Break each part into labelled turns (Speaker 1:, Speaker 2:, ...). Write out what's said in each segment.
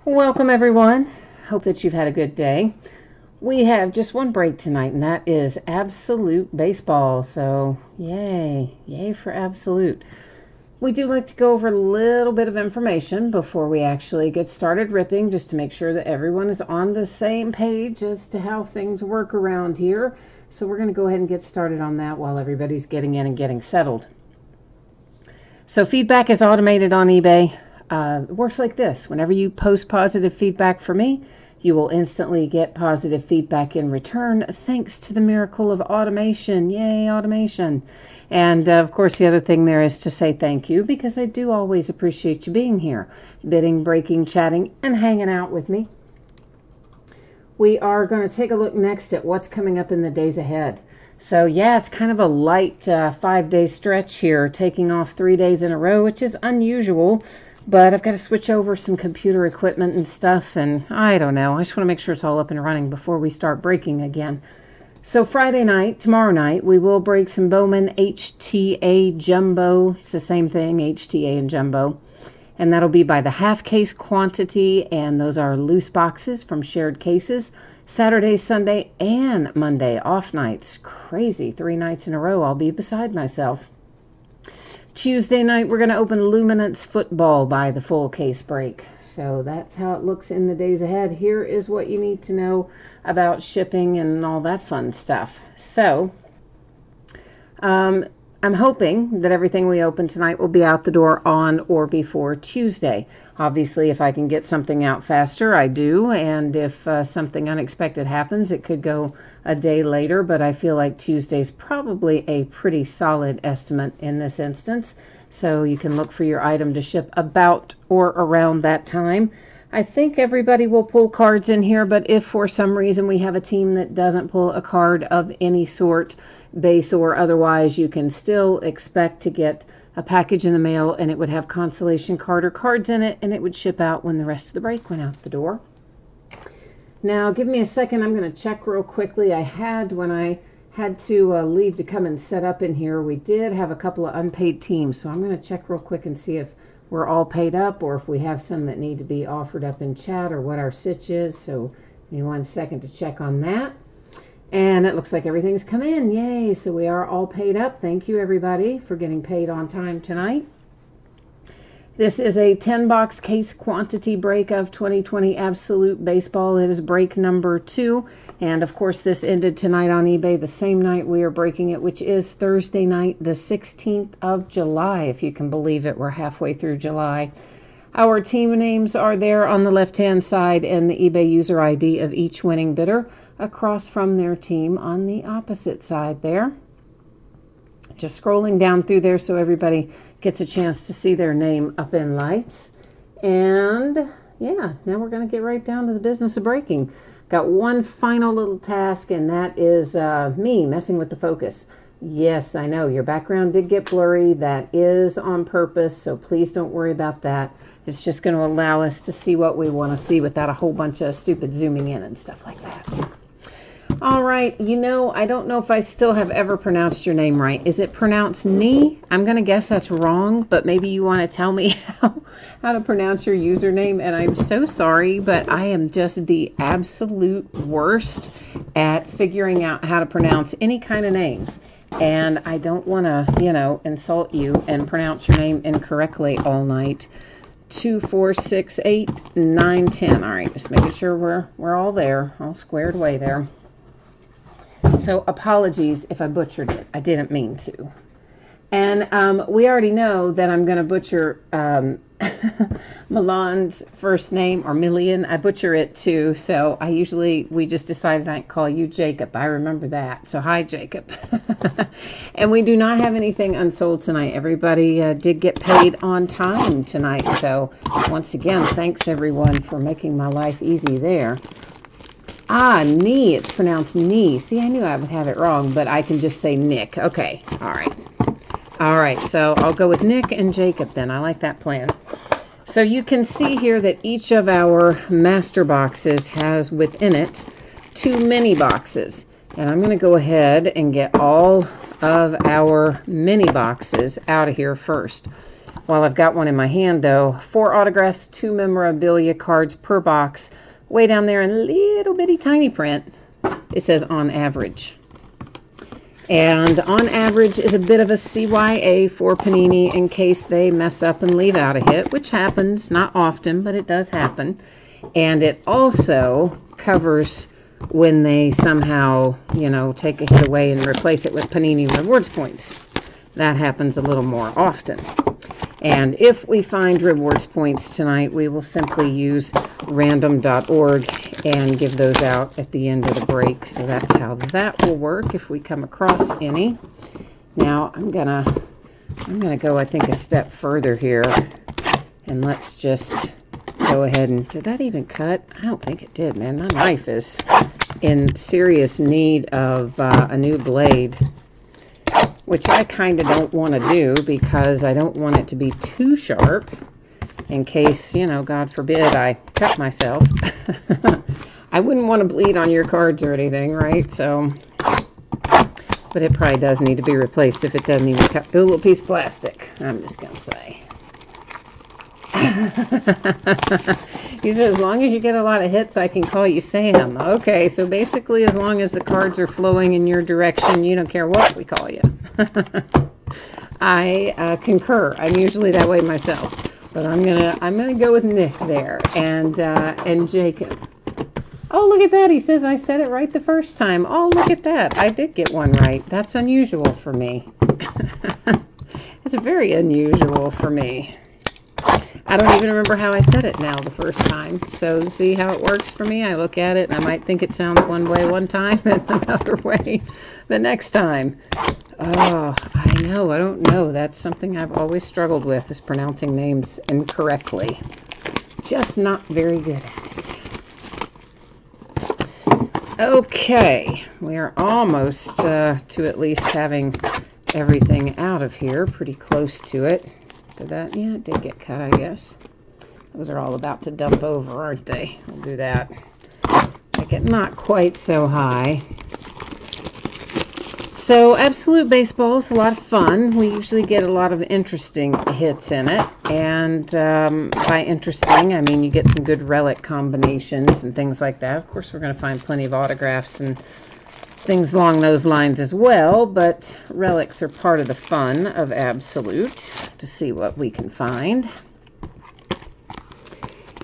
Speaker 1: Welcome everyone. Hope that you've had a good day. We have just one break tonight, and that is Absolute Baseball. So yay for Absolute. We do like to go over a little bit of information before we actually get started ripping, just to make sure that everyone is on the same page as to how things work around here. So we're going to go ahead and get started on that while everybody's getting in and getting settled. So feedback is automated on eBay. It works like this. Whenever you post positive feedback for me, you will instantly get positive feedback in return, thanks to the miracle of automation. Yay, automation. And of course, the other thing there is to say thank you, because I do always appreciate you being here, bidding, breaking, chatting, and hanging out with me. We are going to take a look next at what's coming up in the days ahead. So yeah, it's kind of a light 5-day stretch here, taking off 3 days in a row, which is unusual. But I've got to switch over some computer equipment and stuff, and I don't know. I just want to make sure it's all up and running before we start breaking again. So Friday night, tomorrow night, we will break some Bowman HTA Jumbo. It's the same thing, HTA and Jumbo. And that'll be by the half case quantity, and those are loose boxes from shared cases. Saturday, Sunday, and Monday, off nights. Crazy, 3 nights in a row. I'll be beside myself. Tuesday night, we're going to open Luminance Football by the full case break. So that's how it looks in the days ahead. Here is what you need to know about shipping and all that fun stuff. So I'm hoping that everything we open tonight will be out the door on or before Tuesday. Obviously, if I can get something out faster, I do. And if something unexpected happens, it could go a day later. But I feel like Tuesday's probably a pretty solid estimate in this instance. So you can look for your item to ship about or around that time. I think everybody will pull cards in here, but if for some reason we have a team that doesn't pull a card of any sort, base or otherwise, you can still expect to get a package in the mail, and it would have consolation card or cards in it, and it would ship out when the rest of the break went out the door. Now, give me a second. I'm going to check real quickly. When I had to leave to come and set up in here, we did have a couple of unpaid teams, so I'm going to check real quick and see if we're all paid up, or if we have some that need to be offered up in chat, or what our sitch is. So give me 1 second to check on that. And it looks like everything's come in. Yay. So we are all paid up. Thank you, everybody, for getting paid on time tonight. This is a 10-box case quantity break of 2020 Absolute Baseball. It is break number 2. And, of course, this ended tonight on eBay the same night we are breaking it, which is Thursday night, the 16th of July. If you can believe it, we're halfway through July. Our team names are there on the left-hand side, and the eBay user ID of each winning bidder across from their team on the opposite side there. Just scrolling down through there so everybody gets a chance to see their name up in lights. And yeah, now we're going to get right down to the business of breaking. Got one final little task, and that is me messing with the focus. Yes, I know your background did get blurry. That is on purpose, so please don't worry about that. It's just going to allow us to see what we want to see without a whole bunch of stupid zooming in and stuff like that. All right, I don't know if I still have ever pronounced your name right. Is it pronounced Nee? I'm going to guess that's wrong, but maybe you want to tell me how to pronounce your username. And I'm so sorry, but I am just the absolute worst at figuring out how to pronounce any kind of names. And I don't want to, insult you and pronounce your name incorrectly all night. 2, 4, 6, 8, 9, 10. All right, just making sure we're all there, all squared away there. So apologies if I butchered it. I didn't mean to. And we already know that I'm going to butcher Milan's first name, or Million. I butcher it too. So we just decided I'd call you Jacob. I remember that. So hi, Jacob. And we do not have anything unsold tonight. Everybody did get paid on time tonight. So once again, thanks everyone for making my life easy there. Nee, it's pronounced Nee. See, I knew I would have it wrong, but I can just say Nick. Okay, all right. All right, so I'll go with Nick and Jacob then. I like that plan. So you can see here that each of our master boxes has within it 2 mini boxes. And I'm going to go ahead and get all of our mini boxes out of here first. While I've got one in my hand, though, 4 autographs, 2 memorabilia cards per box. Way down there in little bitty tiny print, it says on average. And on average is a bit of a CYA for Panini in case they mess up and leave out a hit, which happens, not often, but it does happen. And it also covers when they somehow, you know, take a hit away and replace it with Panini rewards points. That happens a little more often. And if we find rewards points tonight, we will simply use random.org and give those out at the end of the break. So that's how that will work if we come across any. Now I'm gonna go, I think, a step further here, and let's just go ahead and, did that even cut? I don't think it did, man. My knife is in serious need of a new blade, which I kind of don't want to do because I don't want it to be too sharp in case, you know, God forbid I cut myself. I wouldn't want to bleed on your cards or anything, right? So, but it probably does need to be replaced if it doesn't even cut through a little piece of plastic, I'm just going to say. He said, as long as you get a lot of hits, I can call you Sam. Okay, so basically, as long as the cards are flowing in your direction, you don't care what we call you. I concur. I'm usually that way myself, but I'm gonna go with Nick there and Jacob. Oh, look at that! He says I said it right the first time. Oh, look at that! I did get one right. That's unusual for me. It's very unusual for me. I don't even remember how I said it now the first time. So see how it works for me? I look at it and I might think it sounds one way one time and another way the next time. Oh, I know. I don't know. That's something I've always struggled with, is pronouncing names incorrectly. Just not very good at it. Okay. We are almost to at least having everything out of here. Pretty close to it. Did that? Yeah, it did get cut, I guess. Those are all about to dump over, aren't they? We'll do that. Make it not quite so high. So, Absolute Baseball is a lot of fun. We usually get a lot of interesting hits in it. And by interesting, I mean you get some good relic combinations and things like that. Of course, we're going to find plenty of autographs and things along those lines as well, but relics are part of the fun of Absolute, to see what we can find.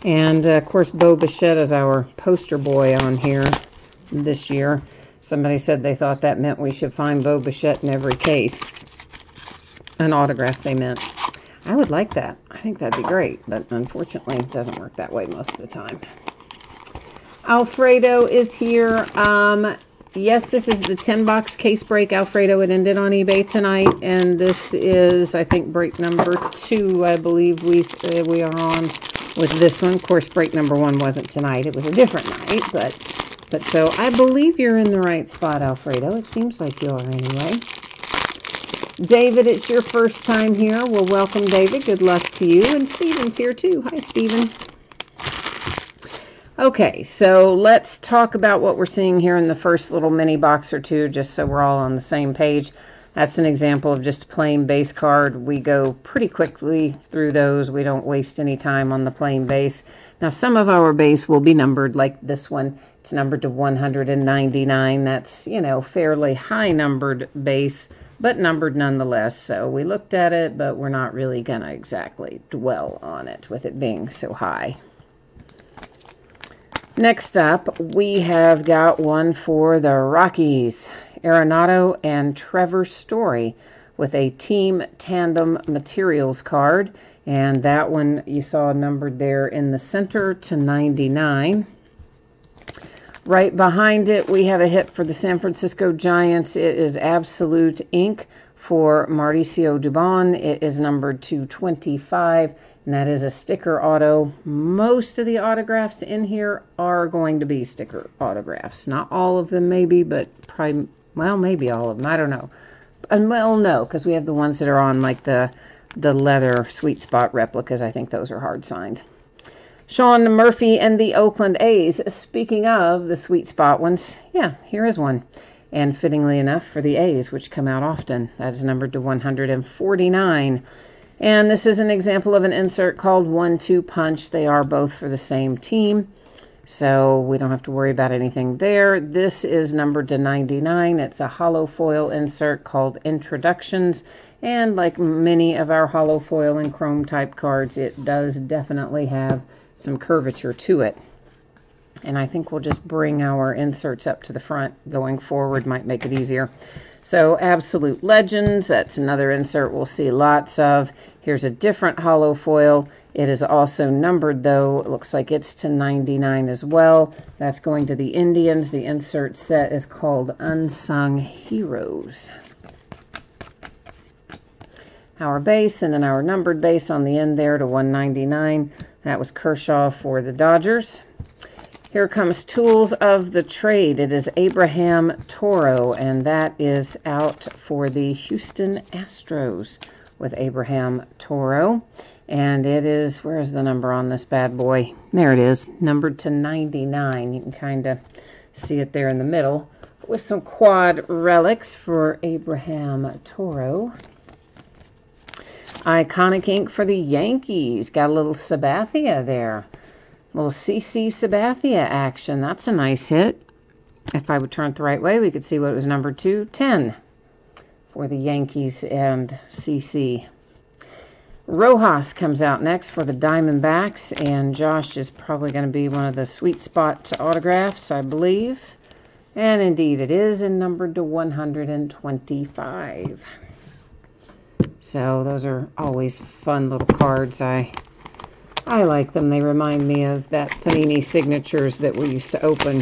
Speaker 1: And of course, Bo Bichette is our poster boy on here this year. Somebody said they thought that meant we should find Bo Bichette in every case. An autograph, they meant. I would like that. I think that'd be great, but unfortunately it doesn't work that way most of the time. Alfredo is here. Yes, this is the 10-box case break, Alfredo. It ended on eBay tonight, and this is, I think, break number 2, I believe we are on with this one. Of course, break number 1 wasn't tonight. It was a different night, but so I believe you're in the right spot, Alfredo. It seems like you are anyway. David, it's your first time here. Well, welcome, David. Good luck to you. And Steven's here, too. Hi, Steven. Okay, so let's talk about what we're seeing here in the first little mini box or two, just so we're all on the same page. That's an example of just a plain base card. We go pretty quickly through those. We don't waste any time on the plain base. Now, some of our base will be numbered, like this one. It's numbered to 199. That's, you know, fairly high numbered base, but numbered nonetheless. So we looked at it, but we're not really going to exactly dwell on it with it being so high. Next up, we have got one for the Rockies, Arenado and Trevor Story, with a Team Tandem Materials card. And that one you saw numbered there in the center to 99. Right behind it, we have a hit for the San Francisco Giants. It is Absolute Ink for Mauricio Dubon. It is numbered to 25. And that is a sticker auto. Most of the autographs in here are going to be sticker autographs. Not all of them, maybe, but probably, well, maybe all of them. I don't know. And well, no, because we have the ones that are on like the leather Sweet Spot replicas. I think those are hard signed. Sean Murphy and the Oakland A's. Speaking of the Sweet Spot ones, yeah, here is one. And fittingly enough for the A's, which come out often. That is numbered to 149. And this is an example of an insert called 1-2 punch. They are both for the same team, so we don't have to worry about anything there. This is numbered to 99. It's a hollow foil insert called Introductions. And like many of our hollow foil and chrome type cards, it does definitely have some curvature to it. And I think we'll just bring our inserts up to the front going forward, might make it easier. So Absolute Legends, that's another insert we'll see lots of. Here's a different hollow foil. It is also numbered though. It looks like it's to 99 as well. That's going to the Indians. The insert set is called Unsung Heroes. Our base and then our numbered base on the end there to 199. That was Kershaw for the Dodgers. Here comes Tools of the Trade. It is Abraham Toro, and that is out for the Houston Astros with Abraham Toro. And it is, where's the number on this bad boy? There it is, numbered to 99. You can kind of see it there in the middle with some quad relics for Abraham Toro. Iconic ink for the Yankees. Got a little Sabathia there. Little CC Sabathia action. That's a nice hit. If I would turn it the right way, we could see what it was numbered to. 10 for the Yankees and CC. Rojas comes out next for the Diamondbacks, and Josh is probably going to be one of the sweet spot autographs, I believe. And indeed it is, and numbered to 125. So those are always fun little cards. I like them. They remind me of that Panini signatures that we used to open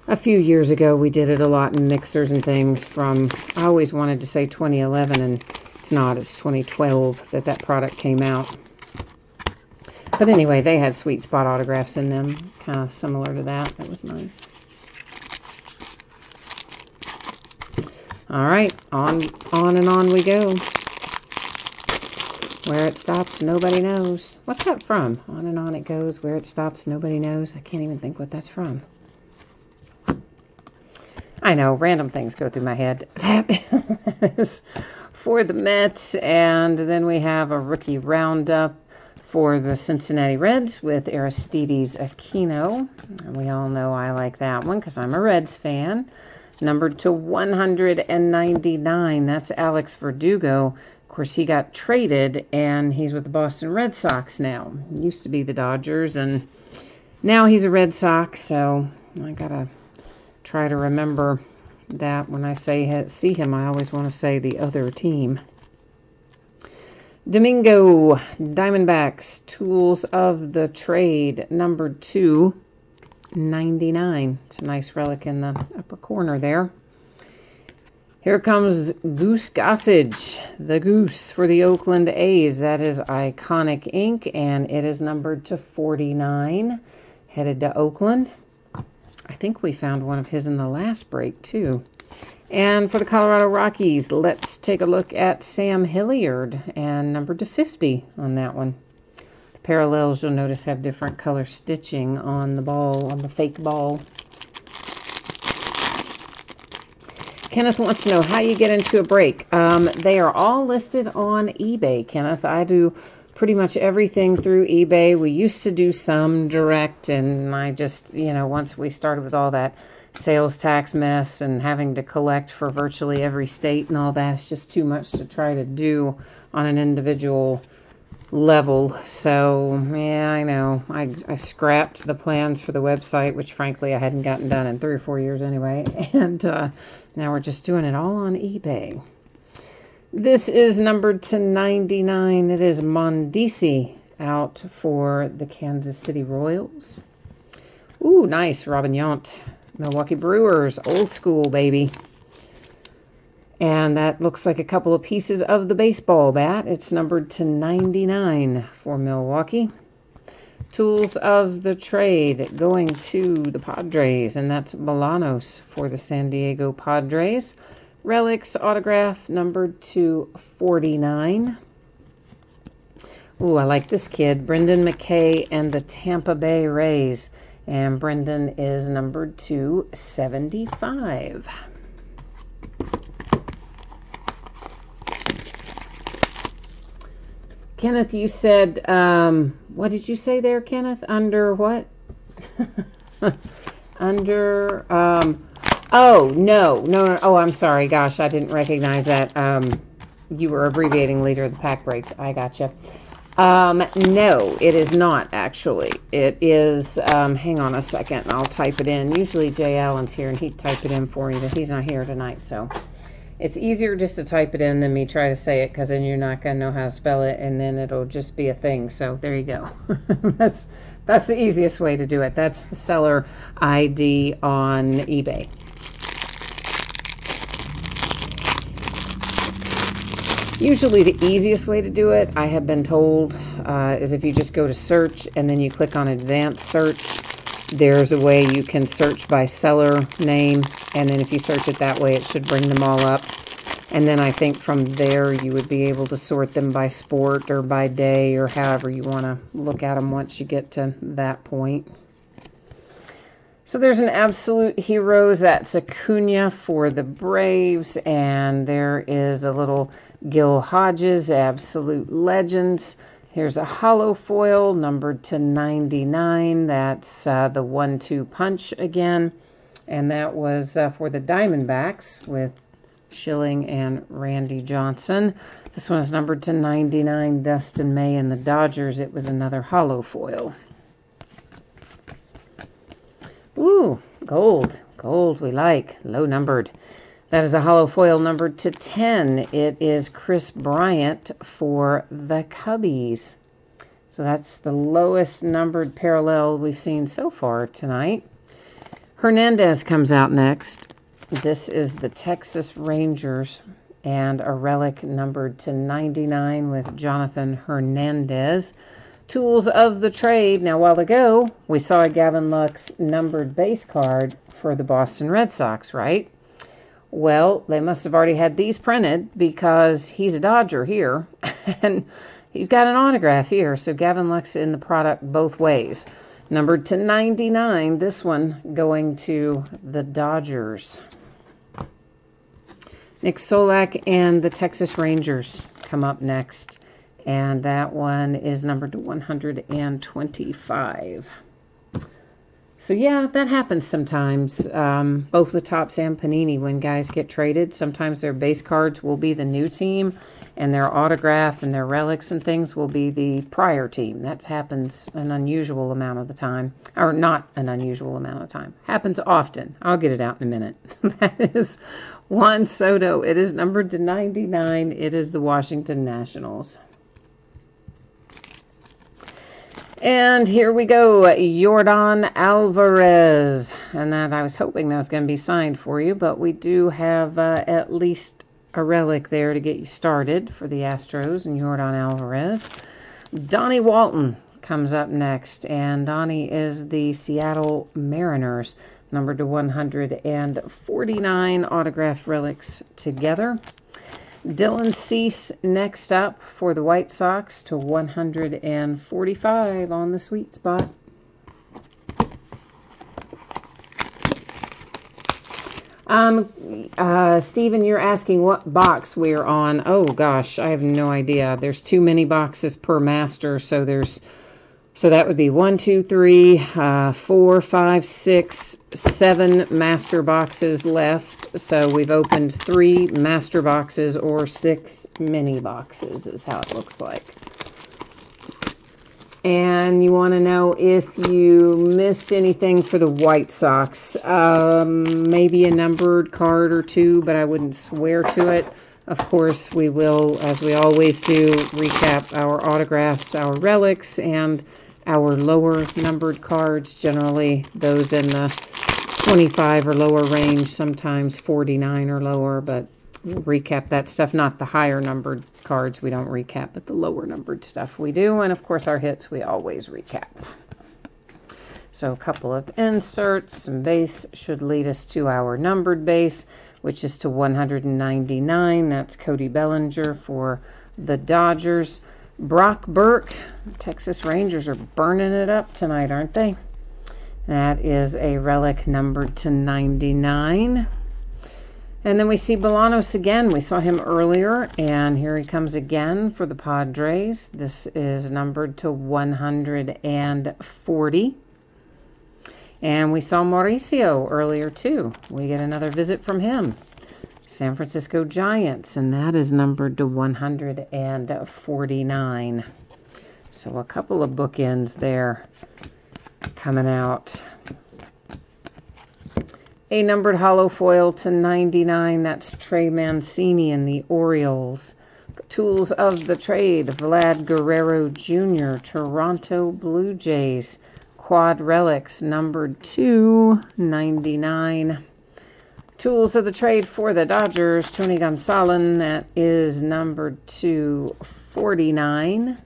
Speaker 1: a few years ago. We did it a lot in mixers and things from, I always wanted to say 2011, and it's not. It's 2012 that that product came out. But anyway, they had sweet spot autographs in them, kind of similar to that. That was nice. All right, on and on we go. Where it stops, nobody knows. What's that from? On and on it goes. Where it stops, nobody knows. I can't even think what that's from. I know, random things go through my head. That is for the Mets. And then we have a rookie roundup for the Cincinnati Reds with Aristides Aquino. And we all know I like that one because I'm a Reds fan. Numbered to 199. That's Alex Verdugo. Of course, he got traded, and he's with the Boston Red Sox now. He used to be the Dodgers, and now he's a Red Sox, so I got to try to remember that when I see him. I always want to say the other team. Domingo, Diamondbacks, Tools of the Trade, numbered to 99. It's a nice relic in the upper corner there. Here comes Goose Gossage, the Goose for the Oakland A's. That is iconic ink, and it is numbered to 49. Headed to Oakland. I think we found one of his in the last break, too. And for the Colorado Rockies, let's take a look at Sam Hilliard, and numbered to 50 on that one. The parallels, you'll notice, have different color stitching on the ball, on the fake ball. Kenneth wants to know how you get into a break. They are all listed on eBay, Kenneth. I do pretty much everything through eBay. We used to do some direct, and I just, once we started with all that sales tax mess and having to collect for virtually every state and all that, it's just too much to try to do on an individual level. So, yeah, I know. I scrapped the plans for the website, which frankly I hadn't gotten done in 3 or 4 years anyway. And now we're just doing it all on eBay. This is numbered to 99. It is Mondesi out for the Kansas City Royals. Ooh, nice. Robin Yount. Milwaukee Brewers. Old school, baby. And that looks like a couple of pieces of the baseball bat. It's numbered to 99 for Milwaukee. Tools of the Trade going to the Padres, and that's Bolanos for the San Diego Padres. Relics autograph numbered to 49. Ooh, I like this kid, Brendan McKay and the Tampa Bay Rays. And Brendan is numbered to 75. Kenneth, you said, what did you say there, Kenneth? Under what? Under, oh, no. Oh, I'm sorry. Gosh, I didn't recognize that. You were abbreviating leader of the pack breaks. I gotcha. No, it is not, actually. It is, hang on a second, and I'll type it in. Usually Jay Allen's here, and he'd type it in for me, but he's not here tonight, so it's easier just to type it in than me try to say it, because then you're not going to know how to spell it, and then it'll just be a thing. So there you go. That's the easiest way to do it. That's the seller ID on eBay. Usually the easiest way to do it, I have been told, is if you just go to search and then you click on advanced search. There's a way you can search by seller name, and then if you search it that way, it should bring them all up. And then I think from there you would be able to sort them by sport or by day or however you want to look at them once you get to that point. So there's an Absolute Heroes. That's Acuna for the Braves. And there is a little Gil Hodges, Absolute Legends. Here's a hollow foil numbered to 99. That's the 1-2 punch again. And that was for the Diamondbacks with Schilling and Randy Johnson. This one is numbered to 99. Dustin May and the Dodgers. It was another hollow foil. Ooh, gold. Gold we like. Low numbered. That is a hollow foil numbered to 10. It is Chris Bryant for the Cubbies. So that's the lowest numbered parallel we've seen so far tonight. Hernandez comes out next. This is the Texas Rangers and a relic numbered to 99 with Jonathan Hernandez. Tools of the trade. Now, a while ago, we saw a Gavin Lux numbered base card for the Boston Red Sox, right? Well, they must have already had these printed because he's a Dodger here. And you've got an autograph here. So Gavin Lux in the product both ways. Numbered to 99. This one going to the Dodgers. Nick Solak and the Texas Rangers come up next. And that one is numbered to 125. So yeah, that happens sometimes, both with Topps and Panini. When guys get traded, sometimes their base cards will be the new team, and their autograph and their relics and things will be the prior team. That happens an unusual amount of the time, or not an unusual amount of time. Happens often. I'll get it out in a minute. That is Juan Soto. It is numbered to 99. It is the Washington Nationals. And here we go, Yordan Alvarez. And that I was hoping that was going to be signed for you, but we do have at least a relic there to get you started for the Astros and Yordan Alvarez. Donnie Walton comes up next, and Donnie is the Seattle Mariners, numbered to 149 autograph relics together. Dylan Cease next up for the White Sox to 145 on the sweet spot. Stephen, you're asking what box we're on. Oh gosh, I have no idea. There's too many boxes per master, so that would be 1, 2, 3, 4, 5, 6, 7 master boxes left. So we've opened 3 master boxes or 6 mini boxes is how it looks like. And you want to know if you missed anything for the White Sox. Maybe a numbered card or 2, but I wouldn't swear to it. Of course, we will, as we always do, recap our autographs, our relics, and our lower numbered cards. Generally, those in the 25 or lower range, sometimes 49 or lower, but we'll recap that stuff. Not the higher numbered cards we don't recap, but the lower numbered stuff we do. And of course, our hits we always recap. So a couple of inserts. Some base should lead us to our numbered base, which is to 199. That's Cody Bellinger for the Dodgers. Brock Burke. Texas Rangers are burning it up tonight, aren't they? That is a relic numbered to 99. And then we see Bolanos again. We saw him earlier, and here he comes again for the Padres. This is numbered to 140. And we saw Mauricio earlier, too. We get another visit from him. San Francisco Giants, and that is numbered to 149. So a couple of bookends there coming out. A numbered hollow foil to 99. That's Trey Mancini in the Orioles. Tools of the trade, Vlad Guerrero Jr., Toronto Blue Jays. Quad relics numbered to 99. Tools of the trade for the Dodgers, Tony Gonsolin. That is numbered to 49.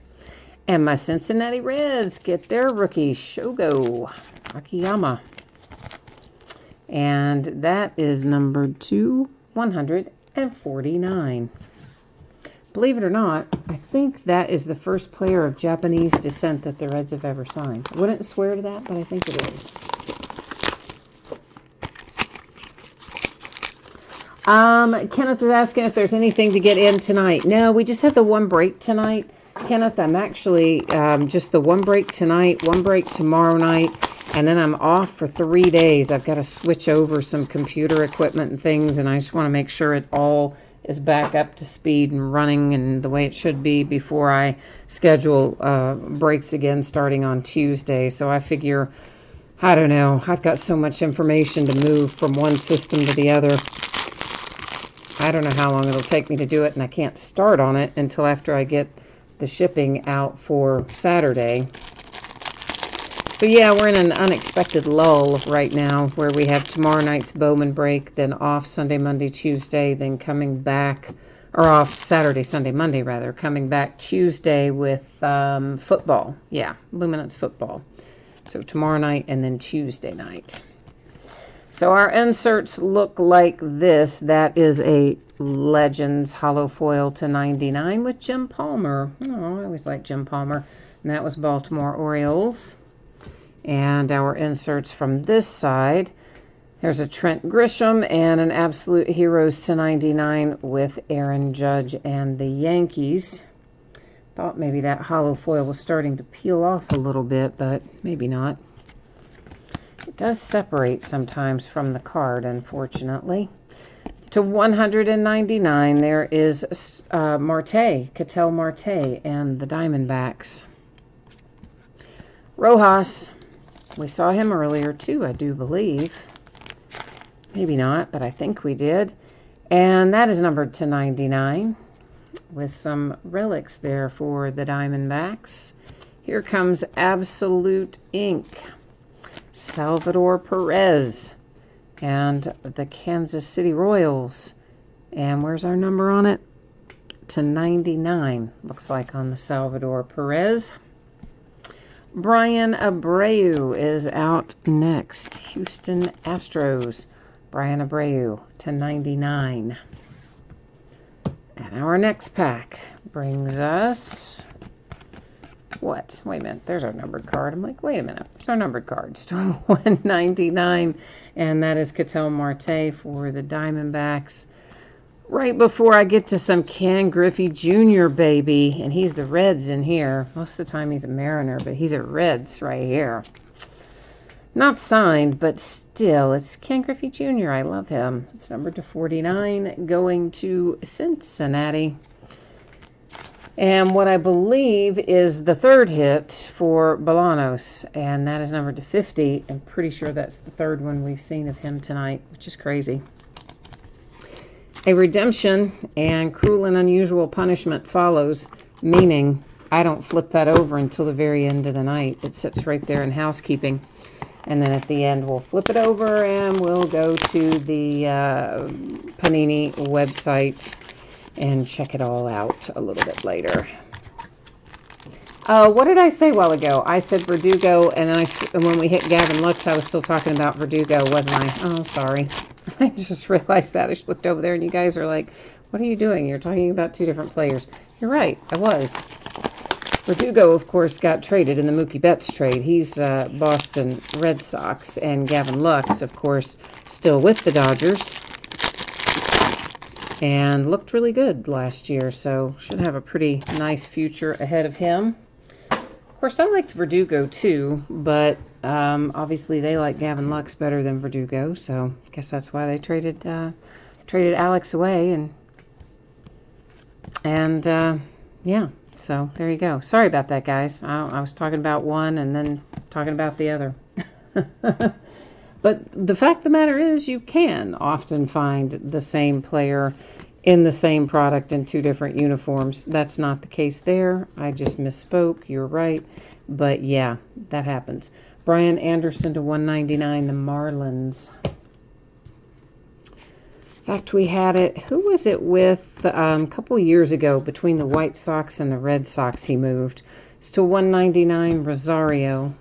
Speaker 1: And my Cincinnati Reds get their rookie, Shogo Akiyama. And that is numbered to 149. Believe it or not, I think that is the first player of Japanese descent that the Reds have ever signed. I wouldn't swear to that, but I think it is. Kenneth is asking if there's anything to get in tonight. No, we just had the one break tonight. Kenneth, I'm actually just the one break tonight, one break tomorrow night, and then I'm off for 3 days. I've got to switch over some computer equipment and things, and I just want to make sure it all is back up to speed and running and the way it should be before I schedule breaks again starting on Tuesday. So I figure, I don't know, I've got so much information to move from one system to the other. I don't know how long it'll take me to do it, and I can't start on it until after I get the shipping out for Saturday. So yeah, we're in an unexpected lull right now where we have tomorrow night's Bowman break, then off Sunday, Monday, Tuesday, then coming back, or off Saturday, Sunday, Monday rather, coming back Tuesday with football. Yeah, Luminance football. So tomorrow night and then Tuesday night. So our inserts look like this. That is a Legends hollow foil to 99 with Jim Palmer. Oh, I always like Jim Palmer. And that was Baltimore Orioles. And our inserts from this side, there's a Trent Grisham and an Absolute Heroes to 99 with Aaron Judge and the Yankees. Thought maybe that hollow foil was starting to peel off a little bit, but maybe not. It does separate sometimes from the card, unfortunately. To 199, there is Ketel Marte and the Diamondbacks. Rojas, we saw him earlier too, I do believe. Maybe not, but I think we did. And that is numbered to 99 with some relics there for the Diamondbacks. Here comes Absolute Ink. Salvador Perez and the Kansas City Royals. And where's our number on it? To 99, looks like, on the Salvador Perez. Brian Abreu is out next. Houston Astros. Brian Abreu to 99. And our next pack brings us... what? Wait a minute. There's our numbered card. I'm like, wait a minute. There's our numbered card. Still 199. And that is Ketel Marte for the Diamondbacks. Right before I get to some Ken Griffey Jr., baby. And he's the Reds in here. Most of the time he's a Mariner, but he's a Reds right here. Not signed, but still. It's Ken Griffey Jr. I love him. It's numbered to 49, going to Cincinnati. And what I believe is the third hit for Bolanos, and that is numbered to 50. I'm pretty sure that's the third one we've seen of him tonight, which is crazy. A redemption and cruel and unusual punishment follows, meaning I don't flip that over until the very end of the night. It sits right there in housekeeping. And then at the end, we'll flip it over and we'll go to the Panini website and check it all out a little bit later. What did I say a while ago? I said Verdugo, and when we hit Gavin Lux, I was still talking about Verdugo, wasn't I? Oh, sorry. I just realized that. I just looked over there, and you guys are like, what are you doing? You're talking about two different players. You're right. I was. Verdugo, of course, got traded in the Mookie Betts trade. He's Boston Red Sox, and Gavin Lux, of course, still with the Dodgers. and looked really good last year, so should have a pretty nice future ahead of him. Of course, I liked Verdugo too, but obviously they like Gavin Lux better than Verdugo, so I guess that's why they traded Alex away, and yeah, so there you go. Sorry about that, guys. I was talking about one and then talking about the other. But the fact of the matter is, you can often find the same player in the same product in two different uniforms. That's not the case there. I just misspoke. You're right. But yeah, that happens. Brian Anderson to 199, the Marlins. In fact, we had it, who was it with a couple years ago between the White Sox and the Red Sox he moved? It's to 199, Rosario.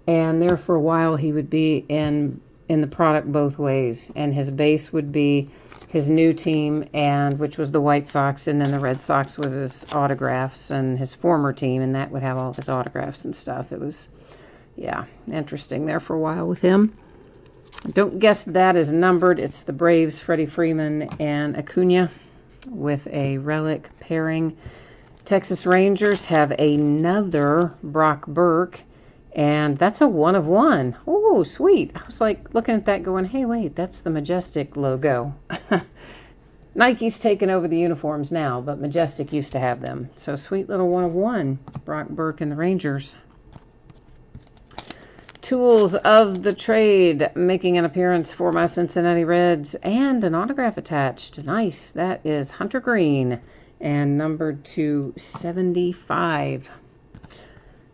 Speaker 1: And there for a while he would be in the product both ways. And his base would be his new team, and which was the White Sox, and then the Red Sox was his autographs, and his former team, and that would have all his autographs and stuff. It was, yeah, interesting there for a while with him. Don't guess that is numbered. It's the Braves, Freddie Freeman and Acuna with a relic pairing. Texas Rangers have another Brock Burke, and that's a 1 of 1. Oh, sweet. I was like looking at that going, hey, wait, that's the Majestic logo. Nike's taken over the uniforms now, but Majestic used to have them. So sweet little 1 of 1. Brock Burke and the Rangers. Tools of the trade making an appearance for my Cincinnati Reds, and an autograph attached. Nice. That is Hunter Green and numbered to 75.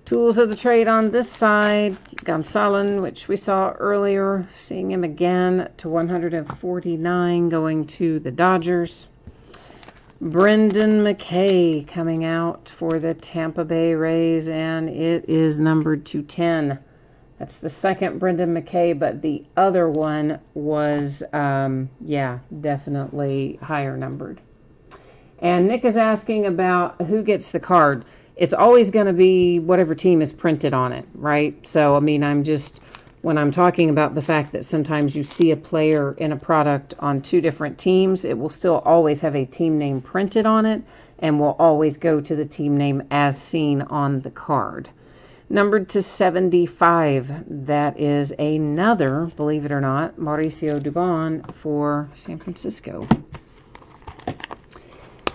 Speaker 1: Tools of the trade on this side, Gonsolin, which we saw earlier, seeing him again to 149, going to the Dodgers. Brendan McKay coming out for the Tampa Bay Rays, and it is numbered to 10. That's the second Brendan McKay, but the other one was, yeah, definitely higher numbered. And Nick is asking about who gets the card. It's always going to be whatever team is printed on it, right? So, I mean, when I'm talking about the fact that sometimes you see a player in a product on two different teams, it will still always have a team name printed on it and will always go to the team name as seen on the card. Numbered to 75, that is another, believe it or not, Mauricio Dubon for San Francisco.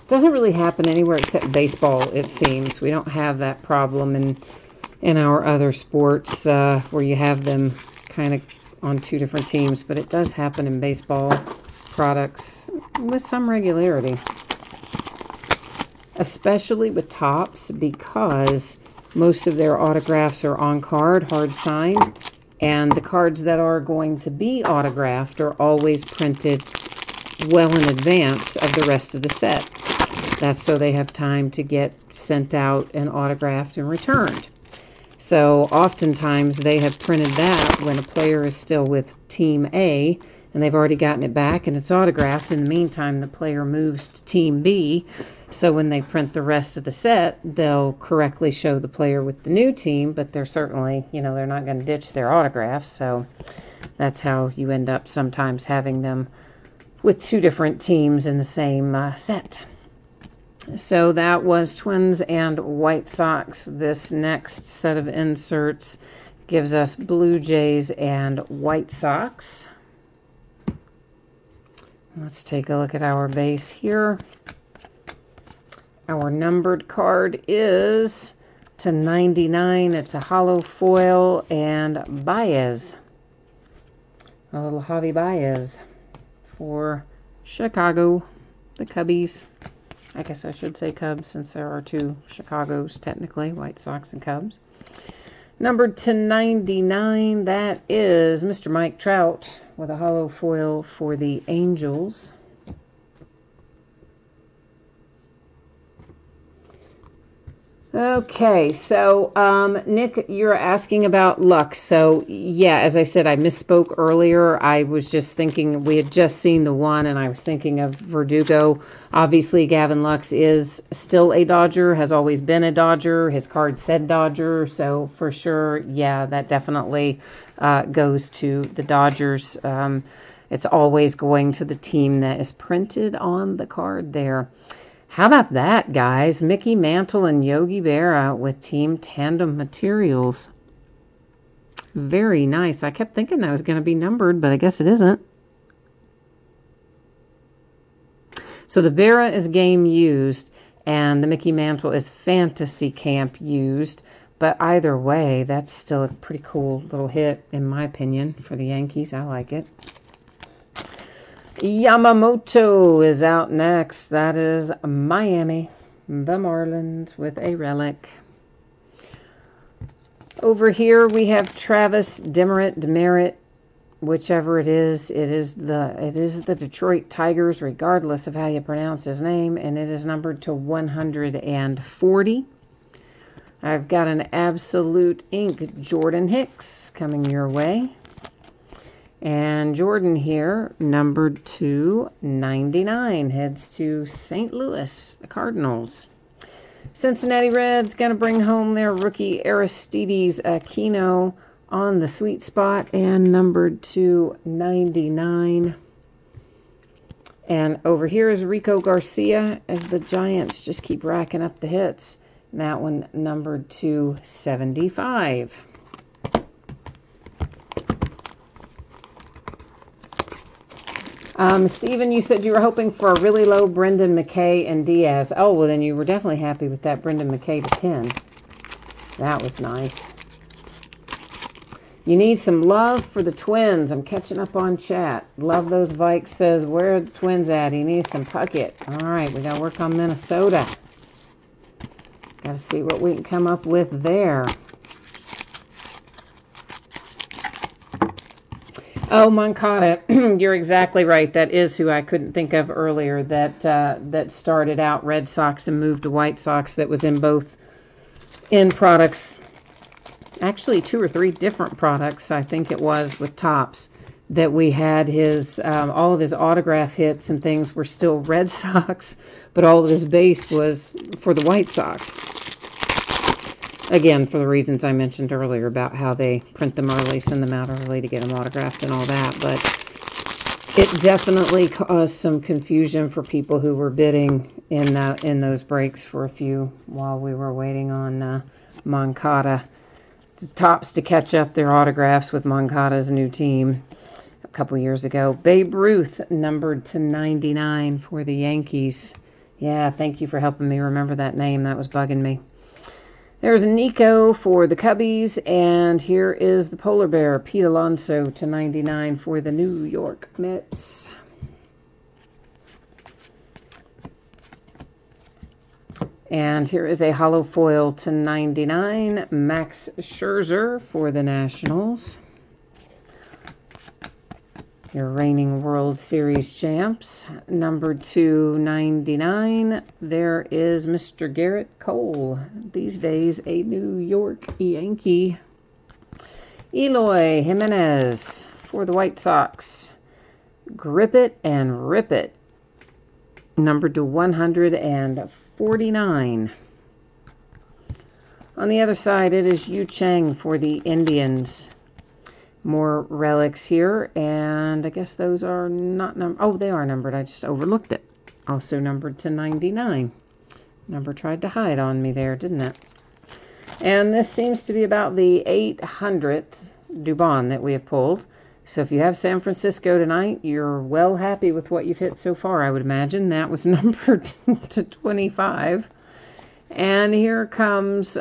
Speaker 1: Doesn't really happen anywhere except baseball, it seems. We don't have that problem in our other sports where you have them kind of on two different teams, but it does happen in baseball products with some regularity, especially with Topps, because most of their autographs are on card, hard signed, and the cards that are going to be autographed are always printed well in advance of the rest of the set. That's so they have time to get sent out and autographed and returned. So oftentimes they have printed that when a player is still with Team A and they've already gotten it back and it's autographed. In the meantime, the player moves to Team B. So when they print the rest of the set, they'll correctly show the player with the new team, but they're certainly, they're not going to ditch their autographs. So that's how you end up sometimes having them with two different teams in the same set. So that was Twins and White Sox. This next set of inserts gives us Blue Jays and White Sox. Let's take a look at our base here. Our numbered card is to 99. It's a hollow foil and Baez. A little Javi Baez for Chicago, the Cubbies. I guess I should say Cubs since there are two Chicagos technically, White Sox and Cubs. Numbered to 99, that is Mr. Mike Trout with a hollow foil for the Angels. Okay, so Nick, you're asking about Lux. So yeah, as I said, I misspoke earlier. I was just thinking we had just seen the one, and I was thinking of Verdugo. Obviously, Gavin Lux is still a Dodger, has always been a Dodger. His card said Dodger, so for sure, yeah, that definitely goes to the Dodgers. It's always going to the team that is printed on the card there. How about that, guys? Mickey Mantle and Yogi Berra with Team Tandem Materials. Very nice. I kept thinking that was going to be numbered, but I guess it isn't. So the Berra is game used, and the Mickey Mantle is Fantasy Camp used. But either way, that's still a pretty cool little hit, in my opinion, for the Yankees. I like it. Yamamoto is out next. That is Miami, the Marlins, with a relic. Over here we have Travis Demerit, whichever it is. It is the Detroit Tigers, regardless of how you pronounce his name, and it is numbered to 140. I've got an Absolute Ink Jordan Hicks coming your way. And Jordan here, numbered to 99, heads to St. Louis, the Cardinals. Cincinnati Reds going to bring home their rookie Aristides Aquino on the sweet spot and numbered to 99. And over here is Rico Garcia as the Giants just keep racking up the hits. And that one numbered to 75. Steven, you said you were hoping for a really low Brendan McKay and Diaz. Oh, well, then you were definitely happy with that Brendan McKay to 10. That was nice. You need some love for the Twins. I'm catching up on chat. Love those Vikes says, where are the Twins at? He needs some Puckett. All right, we got to work on Minnesota. Got to see what we can come up with there. Oh, Moncada, you're exactly right. That is who I couldn't think of earlier that started out Red Sox and moved to White Sox, that was in both end products. Actually, 2 or 3 different products, I think it was, with Topps, that we had his, all of his autograph hits and things were still Red Sox, but all of his base was for the White Sox. Again, for the reasons I mentioned earlier about how they print them early, send them out early to get them autographed and all that. But it definitely caused some confusion for people who were bidding in those breaks for a few while we were waiting on Moncada. Topps to catch up their autographs with Moncada's new team a couple years ago. Babe Ruth, numbered to 99 for the Yankees. Yeah, thank you for helping me remember that name. That was bugging me. There's Nico for the Cubbies, and here is the Polar Bear, Pete Alonso to 99 for the New York Mets. And here is a hollow foil to 99, Max Scherzer for the Nationals. Your reigning World Series champs. Numbered to 99, there is Mr. Garrett Cole. These days, a New York Yankee. Eloy Jimenez for the White Sox. Grip It and Rip It. Numbered to 149. On the other side, it is Yu Chang for the Indians. More relics here, and I guess those are not numbered. Oh, they are numbered. I just overlooked it. Also numbered to 99. Number tried to hide on me there, didn't it? And this seems to be about the 800th Dubon that we have pulled. So if you have San Francisco tonight, you're well happy with what you've hit so far, I would imagine. That was numbered to 25. And here comes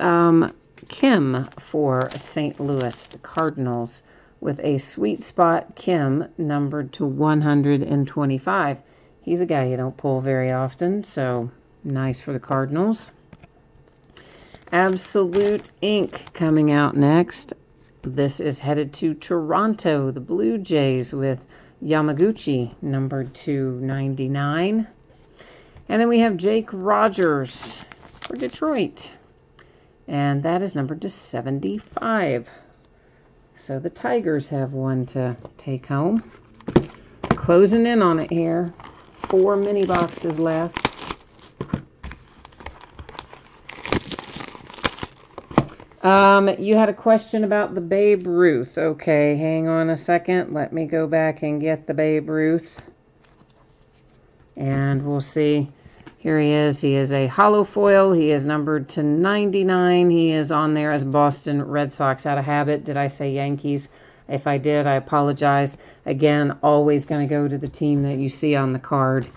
Speaker 1: Kim for St. Louis, the Cardinals, with a sweet spot Kim numbered to 125. He's a guy you don't pull very often, so nice for the Cardinals. Absolute Ink coming out next. This is headed to Toronto, the Blue Jays, with Yamaguchi numbered to 99. And then we have Jake Rogers for Detroit, and that is numbered to 75. So the Tigers have one to take home. Closing in on it here. 4 mini boxes left. You had a question about the Babe Ruth. Okay, hang on a second. Let me go back and get the Babe Ruth. And we'll see. Here he is. He is a hollow foil. He is numbered to 99. He is on there as Boston Red Sox. Out of habit, did I say Yankees? If I did, I apologize. Again, always going to go to the team that you see on the card.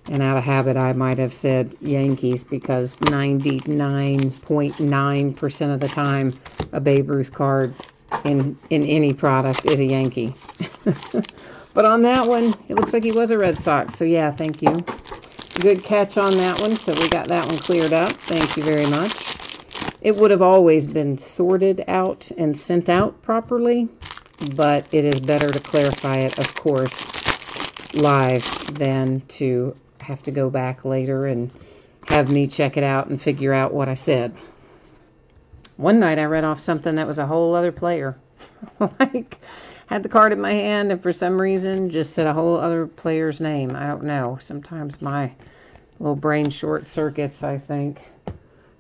Speaker 1: And out of habit, I might have said Yankees because 99.9% of the time, a Babe Ruth card in any product is a Yankee. But on that one, it looks like he was a Red Sox. So, yeah, thank you. Good catch on that one. So, we got that one cleared up. Thank you very much. It would have always been sorted out and sent out properly. But it is better to clarify it, of course, live than to have to go back later and have me check it out and figure out what I said. One night I read off something that was a whole other player. Like, had the card in my hand and for some reason just said a whole other player's name. I don't know. Sometimes my little brain short circuits, I think.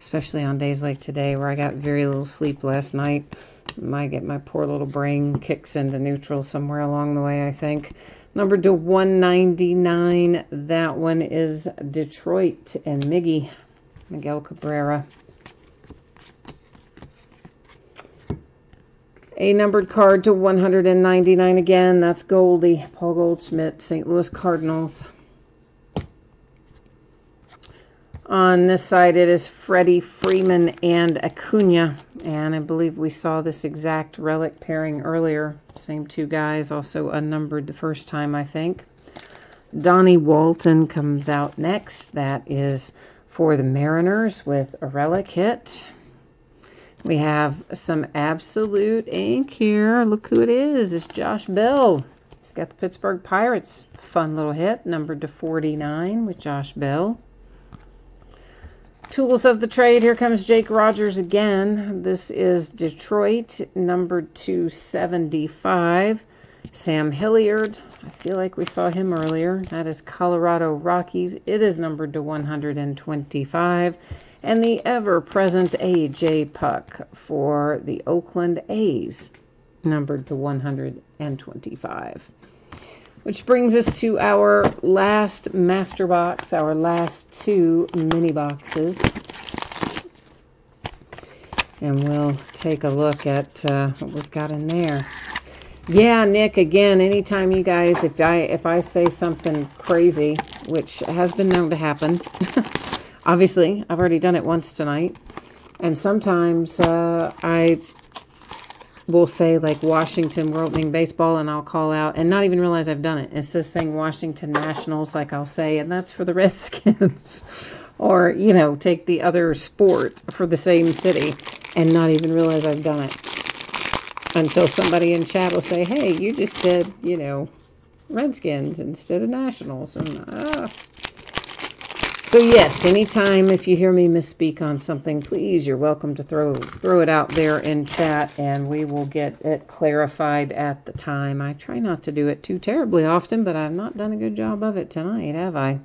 Speaker 1: Especially on days like today where I got very little sleep last night. Might get my poor little brain kicks into neutral somewhere along the way, I think. Number to 199, that one is Detroit and Miguel Cabrera. A numbered card to 199 again, that's Goldie, Paul Goldschmidt, St. Louis Cardinals. On this side, it is Freddie Freeman and Acuna. And I believe we saw this exact relic pairing earlier. Same two guys, also unnumbered the first time, I think. Donnie Walton comes out next. That is for the Mariners with a relic hit. We have some absolute ink here. Look who it is. It's Josh Bell. He's got the Pittsburgh Pirates. Fun little hit, numbered to 49 with Josh Bell. Tools of the trade. Here comes Jake Rogers again. This is Detroit, numbered 275. Sam Hilliard. I feel like we saw him earlier. That is Colorado Rockies. It is numbered to 125. And the ever-present A.J. Puck for the Oakland A's, numbered to 125. Which brings us to our last master box, our last two mini boxes. And we'll take a look at what we've got in there. Yeah, Nick, again, anytime you guys, if I say something crazy, which has been known to happen, obviously, I've already done it once tonight. And sometimes I will say, like, Washington, we're opening baseball, and I'll call out and not even realize I've done it. It's just saying Washington Nationals, like I'll say, and that's for the Redskins. Or, you know, take the other sport for the same city and not even realize I've done it. Until somebody in chat will say, hey, you just said, you know, Redskins instead of Nationals. And, So, yes, anytime if you hear me misspeak on something, please, you're welcome to throw it out there in chat, and we will get it clarified at the time. I try not to do it too terribly often, but I've not done a good job of it tonight, have I?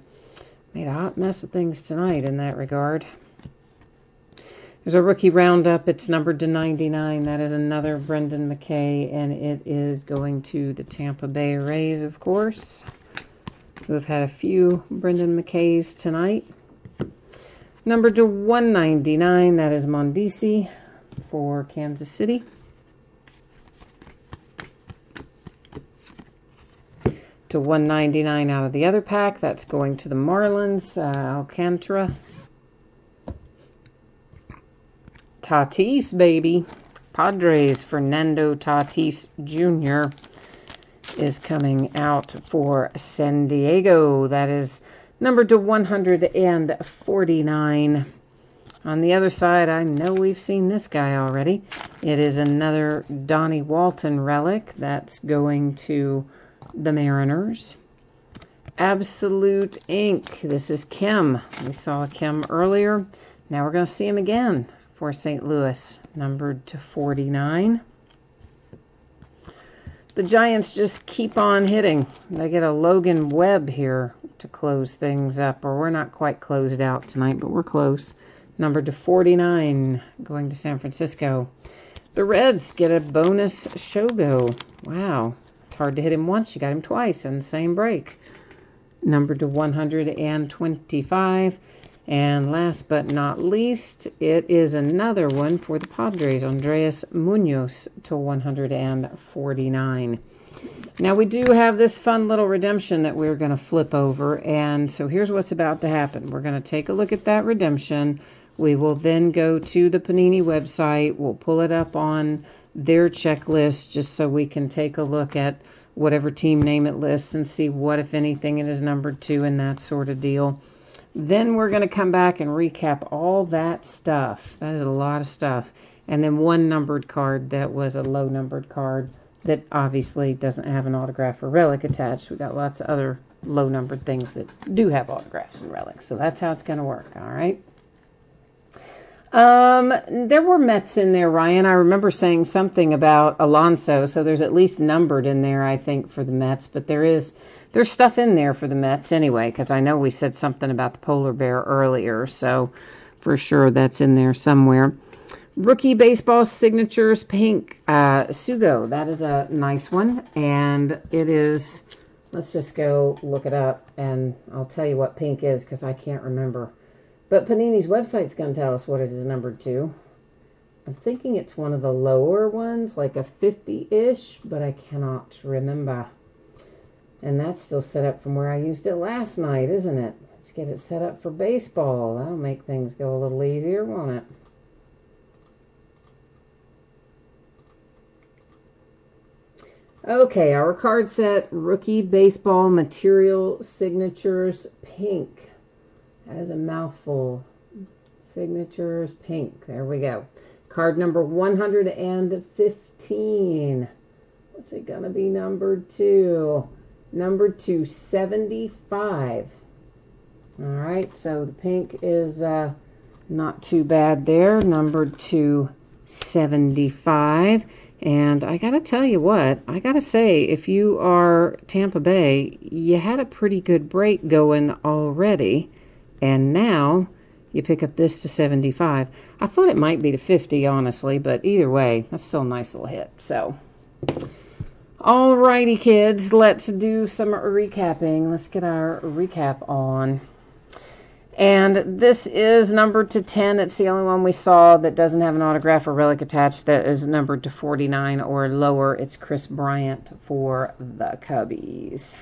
Speaker 1: Made a hot mess of things tonight in that regard. There's a rookie roundup. It's numbered to 99. That is another Brendan McKay, and it is going to the Tampa Bay Rays, of course. We've had a few Brendan McKays tonight. Number to 199, that is Mondesi for Kansas City. To 199 out of the other pack, that's going to the Marlins, Alcantara. Tatis, baby. Padres, Fernando Tatis Jr. is coming out for San Diego. That is numbered to 149. On the other side, I know we've seen this guy already. It is another Donnie Walton relic. That's going to the Mariners. Absolute ink. This is Kim. We saw Kim earlier. Now we're going to see him again for St. Louis, numbered to 49. The Giants just keep on hitting. They get a Logan Webb here to close things up. Or we're not quite closed out tonight, but we're close. numbered to 49, going to San Francisco. The Reds get a bonus Shogo. Wow. It's hard to hit him once. You got him twice in the same break. Numbered to 125. And last but not least, it is another one for the Padres. Andres Munoz to 149. Now, we do have this fun little redemption that we're going to flip over. And so here's what's about to happen. We're going to take a look at that redemption. We will then go to the Panini website. We'll pull it up on their checklist just so we can take a look at whatever team name it lists and see what, if anything, it is numbered to and that sort of deal. Then we're going to come back and recap all that stuff. That is a lot of stuff. And then one numbered card that was a low numbered card that obviously doesn't have an autograph or relic attached. We got lots of other low numbered things that do have autographs and relics. So that's how it's going to work. All right. There were Mets in there, Ryan. I remember saying something about Alonso. So there's at least numbered in there, I think, for the Mets. But there's stuff in there for the Mets anyway, because I know we said something about the polar bear earlier. So for sure that's in there somewhere. Rookie baseball signatures, pink, Sugo. That is a nice one. And it is, let's just go look it up. And I'll tell you what pink is because I can't remember. But Panini's website's going to tell us what it is numbered to. I'm thinking it's one of the lower ones, like a 50-ish, but I cannot remember. And that's still set up from where I used it last night, isn't it? Let's get it set up for baseball. That'll make things go a little easier, won't it? Okay, our card set, rookie baseball material signatures, pink. That is a mouthful. Signatures, pink. There we go. Card number 115. What's it going to be numbered to? Numbered to 75. All right, so the pink is not too bad there. Numbered to 75. And I got to tell you what, I got to say, if you are Tampa Bay, you had a pretty good break going already. And now you pick up this to 75. I thought it might be to 50, honestly, but either way, that's still a nice little hit. So, alrighty, kids, let's do some recapping. Let's get our recap on. And this is numbered to 10. It's the only one we saw that doesn't have an autograph or relic attached that is numbered to 49 or lower. It's Chris Bryant for the Cubbies.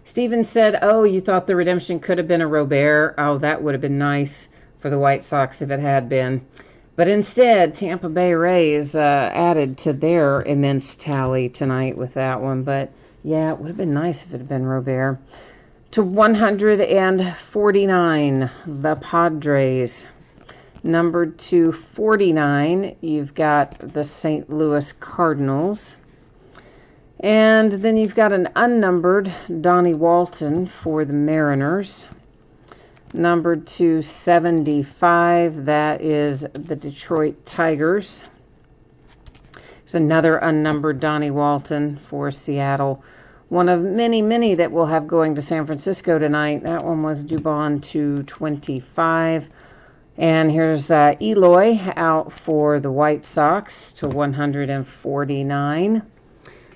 Speaker 1: Steven said, oh, you thought the redemption could have been a Robert. Oh, that would have been nice for the White Sox if it had been. But instead, Tampa Bay Rays added to their immense tally tonight with that one. But, yeah, it would have been nice if it had been Robert. To 149, the Padres. Numbered to 49, you've got the St. Louis Cardinals. And then you've got an unnumbered Donnie Walton for the Mariners. Numbered to 75, that is the Detroit Tigers. It's another unnumbered Donnie Walton for Seattle. One of many, many that we'll have going to San Francisco tonight. That one was Dubon to 25. And here's Eloy out for the White Sox to 149.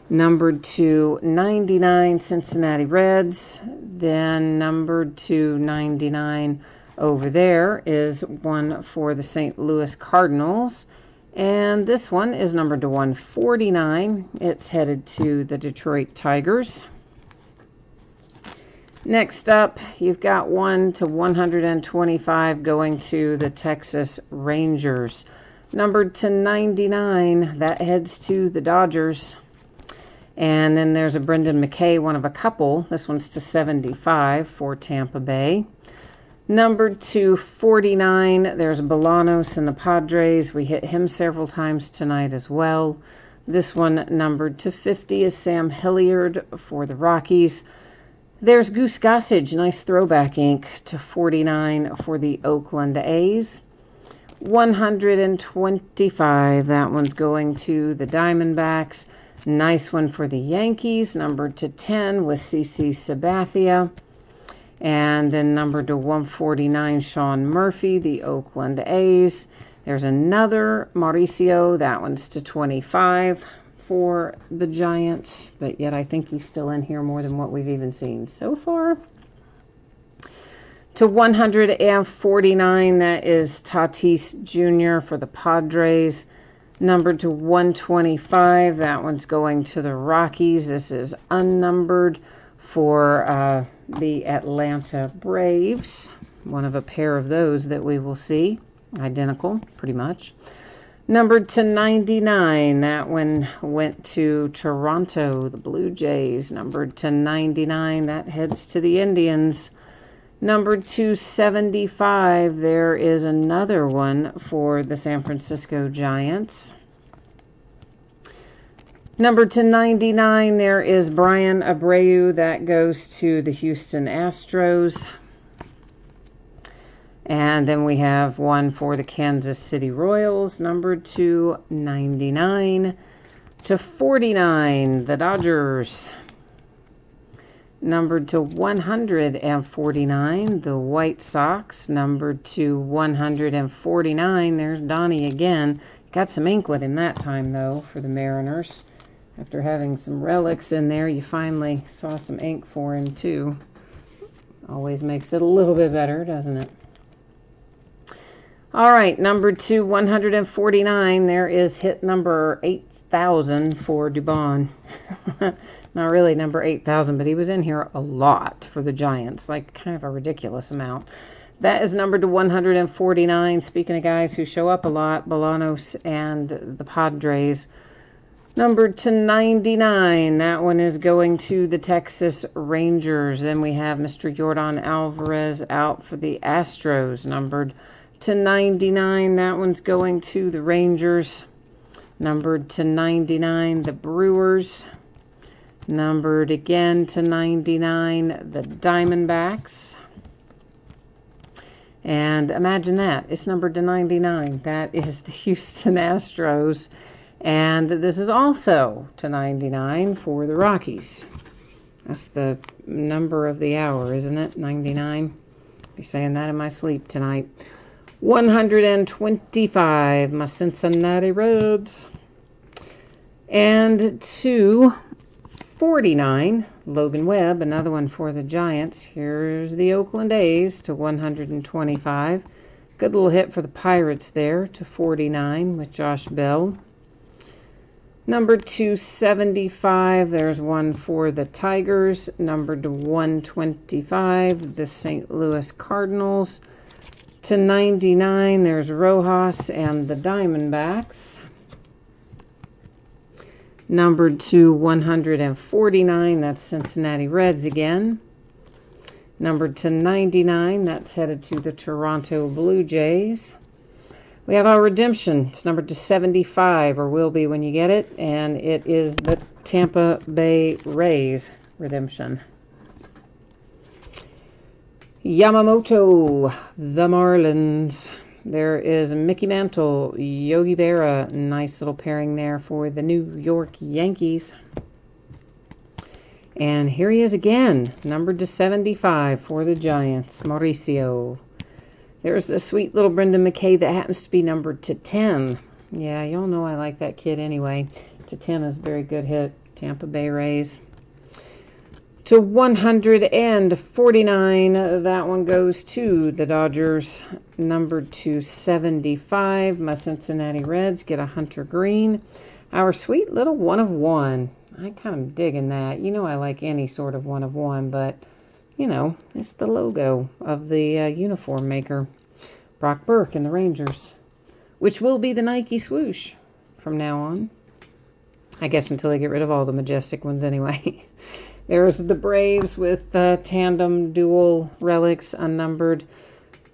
Speaker 1: Numbered to 99, Cincinnati Reds. Then numbered to 99 over there is one for the St. Louis Cardinals. And this one is numbered to 149. It's headed to the Detroit Tigers. Next up, you've got 1 to 125 going to the Texas Rangers. Numbered to 99, that heads to the Dodgers. And then there's a Brendan McKay, one of a couple. This one's to 75 for Tampa Bay. Numbered to 49, there's Bolanos and the Padres. We hit him several times tonight as well. This one numbered to 50 is Sam Hilliard for the Rockies. There's Goose Gossage, nice throwback ink, to 49 for the Oakland A's. 125, that one's going to the Diamondbacks. Nice one for the Yankees, numbered to 10 with CC Sabathia. And then numbered to 149, Sean Murphy, the Oakland A's. There's another Mauricio. That one's to 25 for the Giants. But yet I think he's still in here more than what we've even seen so far. To 149, that is Tatis Jr. for the Padres. Numbered to 125, that one's going to the Rockies. This is unnumbered for the Atlanta Braves. One of a pair of those that we will see. Identical, pretty much. Numbered to 99, that one went to Toronto, the Blue Jays. Numbered to 99, that heads to the Indians. Numbered to 75, there is another one for the San Francisco Giants. Numbered to 99, there is Brian Abreu. That goes to the Houston Astros. And then we have one for the Kansas City Royals, numbered to 99. To 49, the Dodgers. Numbered to 149, the White Sox. Numbered to 149, there's Donnie again. Got some ink with him that time, though, for the Mariners. After having some relics in there, you finally saw some ink for him, too. Always makes it a little bit better, doesn't it? All right, numbered to 149, there is hit number 8,000 for Dubon. Not really number 8,000, but he was in here a lot for the Giants, like kind of a ridiculous amount. That is numbered to 149. Speaking of guys who show up a lot, Bolanos and the Padres. Numbered to 99. That one is going to the Texas Rangers. Then we have Mr. Yordan Alvarez out for the Astros. Numbered to 99. That one's going to the Rangers. Numbered to 99, the Brewers. Numbered again to 99, the Diamondbacks. And imagine that. It's numbered to 99. That is the Houston Astros. And this is also to 99 for the Rockies. That's the number of the hour, isn't it? 99. I'll be saying that in my sleep tonight. 125, my Cincinnati Reds. And to 49, Logan Webb, another one for the Giants. Here's the Oakland A's to 125. Good little hit for the Pirates there to 49 with Josh Bell. Number 275, there's one for the Tigers. Number to 125, the St. Louis Cardinals. To 99, there's Rojas and the Diamondbacks. Numbered to 149, that's Cincinnati Reds again. Numbered to 99, that's headed to the Toronto Blue Jays. We have our redemption. It's numbered to 75, or will be when you get it, and it is the Tampa Bay Rays redemption. Yamamoto, the Marlins. There is Mickey Mantle, Yogi Berra. Nice little pairing there for the New York Yankees. And here he is again, numbered to 75 for the Giants, Mauricio. There's the sweet little Brendan McKay that happens to be numbered to 10. Yeah, y'all know I like that kid anyway. To 10 is a very good hit. Tampa Bay Rays. To 149, that one goes to the Dodgers. Numbered to 75, my Cincinnati Reds get a Hunter Green. Our sweet little 1 of 1. I kind of digging that. You know I like any sort of 1 of 1, but, you know, it's the logo of the uniform maker. Brock Burke and the Rangers, which will be the Nike swoosh from now on. I guess until they get rid of all the majestic ones anyway. There's the Braves with tandem dual relics, unnumbered.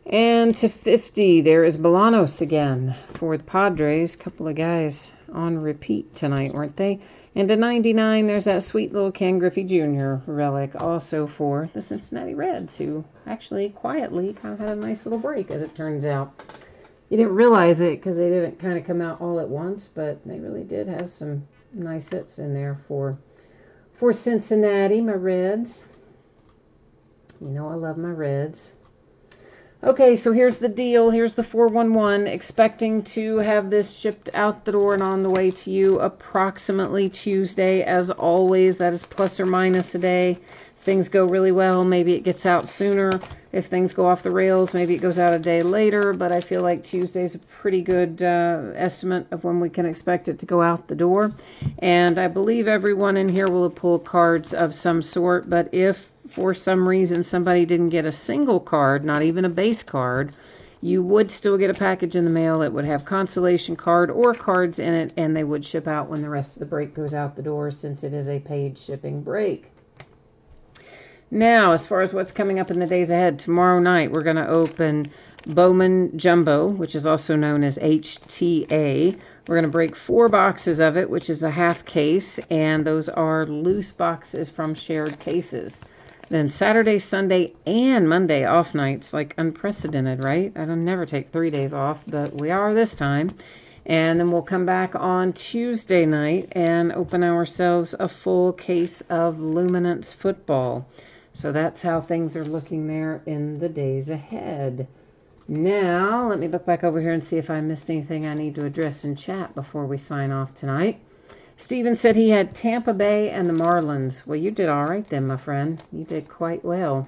Speaker 1: And to 50, there is Bolanos again for the Padres. Couple of guys on repeat tonight, weren't they? And to 99, there's that sweet little Ken Griffey Jr. relic, also for the Cincinnati Reds, who actually quietly kind of had a nice little break, as it turns out. You didn't realize it because they didn't kind of come out all at once, but they really did have some nice hits in there for Cincinnati, my Reds. You know I love my reds. Okay, so here's the deal. Here's the 411. Expecting to have this shipped out the door and on the way to you approximately Tuesday. As always, that is plus or minus a day. If things go really well, maybe it gets out sooner. If things go off the rails, maybe it goes out a day later. But I feel like Tuesday's a pretty good estimate of when we can expect it to go out the door. And I believe everyone in here will have pulled cards of some sort. But if for some reason somebody didn't get a single card, not even a base card, you would still get a package in the mail. It would have consolation card or cards in it, and they would ship out when the rest of the break goes out the door, since it is a paid shipping break. Now, as far as what's coming up in the days ahead, tomorrow night we're going to open Bowman Jumbo, which is also known as HTA. We're going to break 4 boxes of it, which is a half case, and those are loose boxes from shared cases. Then Saturday, Sunday, and Monday off nights, like unprecedented, right? I don't never take 3 days off, but we are this time. And then we'll come back on Tuesday night and open ourselves a full case of Luminance football. So that's how things are looking there in the days ahead. Now, let me look back over here and see if I missed anything I need to address in chat before we sign off tonight. Steven said he had Tampa Bay and the Marlins. Well, you did all right then, my friend. You did quite well.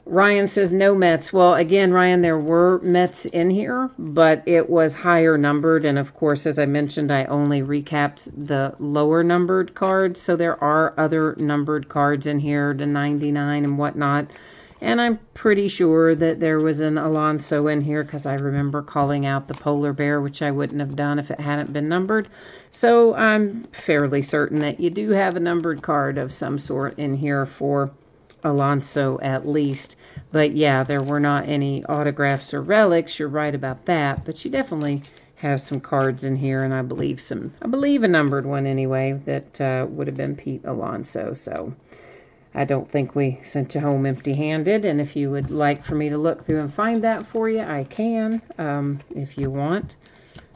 Speaker 1: Ryan says no Mets. Well, again, Ryan, there were Mets in here, but it was higher numbered. And, of course, as I mentioned, I only recapped the lower numbered cards. So there are other numbered cards in here, the 99 and whatnot. And I'm pretty sure that there was an Alonso in here because I remember calling out the polar bear, which I wouldn't have done if it hadn't been numbered. So I'm fairly certain that you do have a numbered card of some sort in here for Alonso at least. But yeah, there were not any autographs or relics. You're right about that. But you definitely have some cards in here, and I believe a numbered one anyway that would have been Pete Alonso. So I don't think we sent you home empty-handed, and if you would like for me to look through and find that for you, I can, if you want.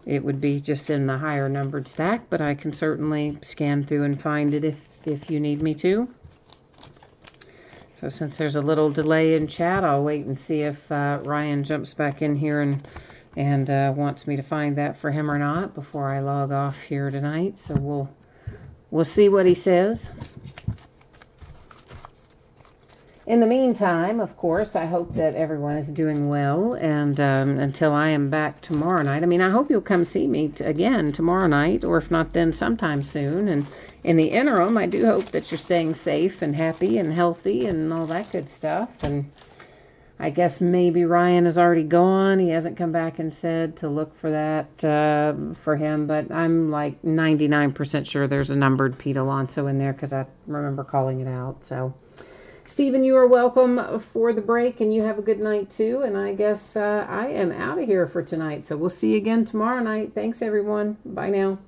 Speaker 1: It would be just in the higher numbered stack, but I can certainly scan through and find it if you need me to. So since there's a little delay in chat, I'll wait and see if Ryan jumps back in here and wants me to find that for him or not before I log off here tonight. So we'll see what he says. In the meantime, of course, I hope that everyone is doing well, and until I am back tomorrow night, I mean, I hope you'll come see me again tomorrow night, or if not then sometime soon. And in the interim, I do hope that you're staying safe and happy and healthy and all that good stuff. And I guess maybe Ryan is already gone. He hasn't come back and said to look for that for him, but I'm like 99% sure there's a numbered Pete Alonso in there because I remember calling it out. So Stephen, you are welcome for the break, and you have a good night too. And I guess I am out of here for tonight. So we'll see you again tomorrow night. Thanks, everyone. Bye now.